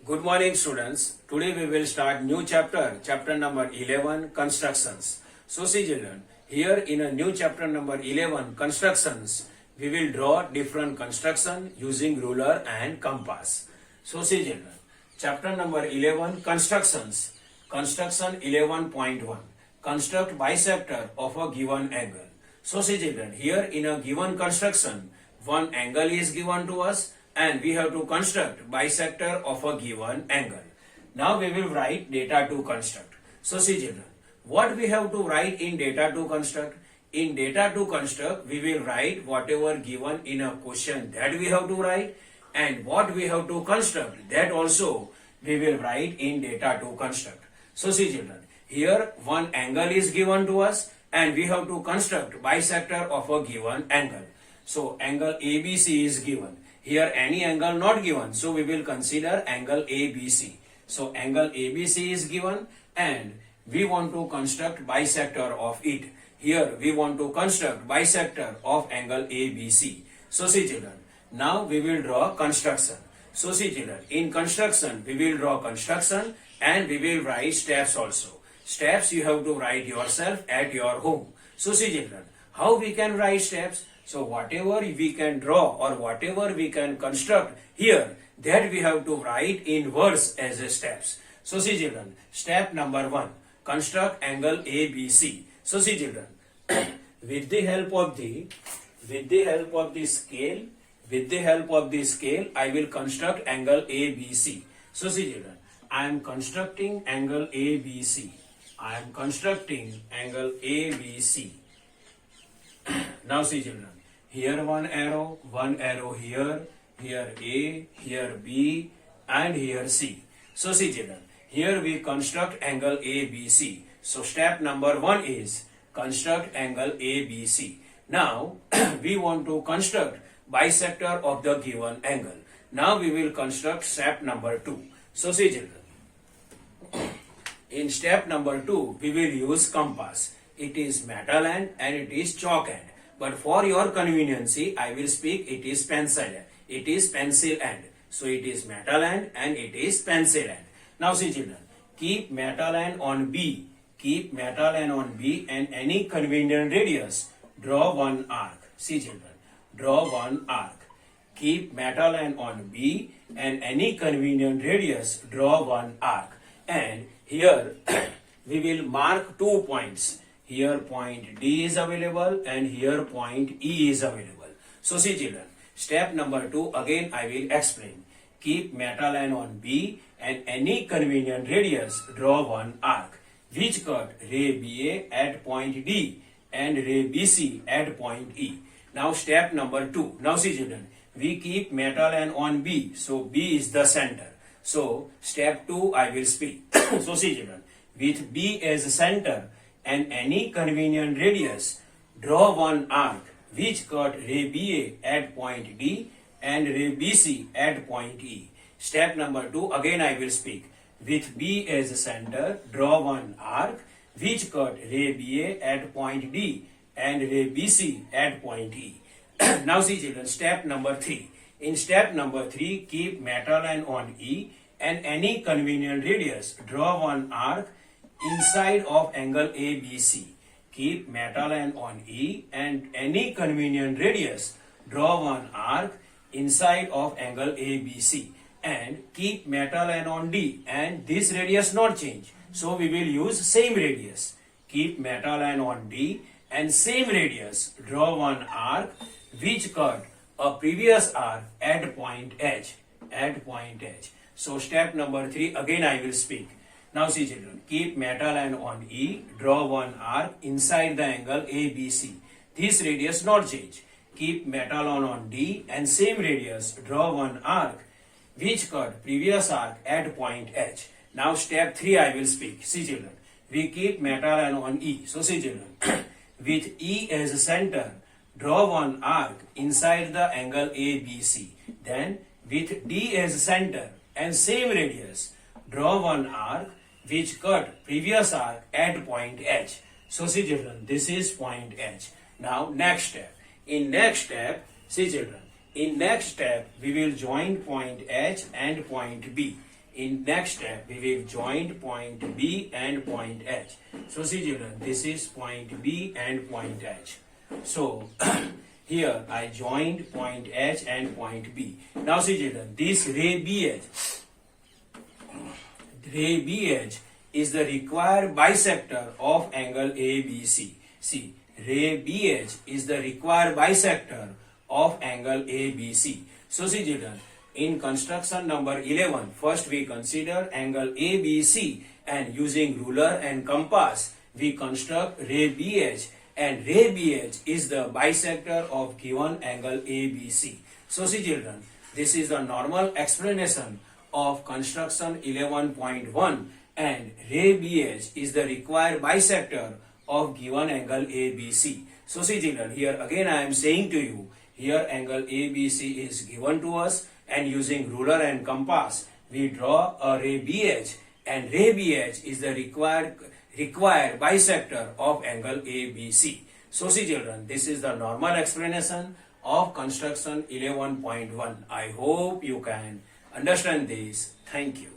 Good morning, students. Today we will start new chapter number 11, constructions. So see children, here in a new chapter number 11, constructions, we will draw different construction using ruler and compass. So see children, chapter number 11, constructions. Construction 11.1. Construct bisector of a given angle. So see children, here in a given construction, one angle is given to us and we have to construct bisector of a given angle. Now we will write data to construct. So see children, what we have to write in data to construct? In data to construct, we will write whatever given in a question that we have to write, and what we have to construct, that also we will write in data to construct. So see children, here one angle is given to us and we have to construct bisector of a given angle. So angle ABC is given. Here any angle not given, so we will consider angle ABC. So angle ABC is given and we want to construct bisector of it. Here we want to construct bisector of angle ABC. So see children, now we will draw construction. So see children, in construction we will draw construction and we will write steps also. Steps you have to write yourself at your home. So see children, how we can write steps? So whatever we can draw or whatever we can construct here, that we have to write in words as a steps. So see children, step number 1, construct angle ABC. So see children, with the help of the scale, I will construct angle ABC. So see children, I am constructing angle ABC. Now see children, here one arrow here A, here B, and here C. So see children, here we construct angle ABC. So step number 1 is construct angle ABC. Now we want to construct bisector of the given angle. Now we will construct step number 2. So see children, in step number 2 we will use compass. It is metal end and it is chalk end. But for your conveniency, I will speak it is pencil end. It is pencil end. So it is metal end and it is pencil end. Now see children, keep metal end on B. And any convenient radius, draw one arc. See children, draw one arc. Keep metal end on B and any convenient radius, draw one arc. And here we will mark 2 points. Here point D is available and here point E is available. So see children, step number 2 again I will explain. Keep metal end on B and any convenient radius, draw one arc which cut ray BA at point D and ray BC at point E. Now step number 2. Now see children, we keep metal end on B, so B is the center. So step 2 I will speak. So see children, with B as center and any convenient radius, draw one arc which cut ray BA at point D and ray BC at point E. Step number 2 again I will speak. With B as center, draw one arc which cut ray BA at point D and ray BC at point E. Now see children, step number 3. In step number 3, keep metal end on E and any convenient radius, draw one arc inside of angle ABC. Keep metal end on E and any convenient radius, draw one arc inside of angle ABC. And keep metal end on D and this radius not change. So we will use same radius. Keep metal end on D and same radius, draw one arc which cut a previous arc at point H. So step number 3 again I will speak. Now see children, keep metal end on E, draw one arc inside the angle ABC. This radius not change. Keep metal on D and same radius, draw one arc which cut previous arc at point H. Now step 3 I will speak. See children, we keep metal end on E. So see children, with E as center, draw one arc inside the angle ABC. Then with D as center and same radius, draw one arc which cut previous arc at point H. So see children, this is point H. Now next step. In next step, see children, In next step, we will join point H and point B. in next step, we will join point B and point H. So see children, this is point B and point H. So here I joined point H and point B. Now see children, this ray BH is the required bisector of angle ABC. See, ray BH is the required bisector of angle ABC. So see children, in construction number 11, first we consider angle ABC and using ruler and compass we construct ray BH, and ray BH is the bisector of given angle ABC. So see children, this is the normal explanation of construction 11.1, and ray BH is the required bisector of given angle ABC. So see children, here again I am saying to you, here angle ABC is given to us, and using ruler and compass we draw a ray BH, and ray BH is the required bisector of angle ABC. So see children, this is the normal explanation of construction 11.1. I hope you can understand this. Thank you.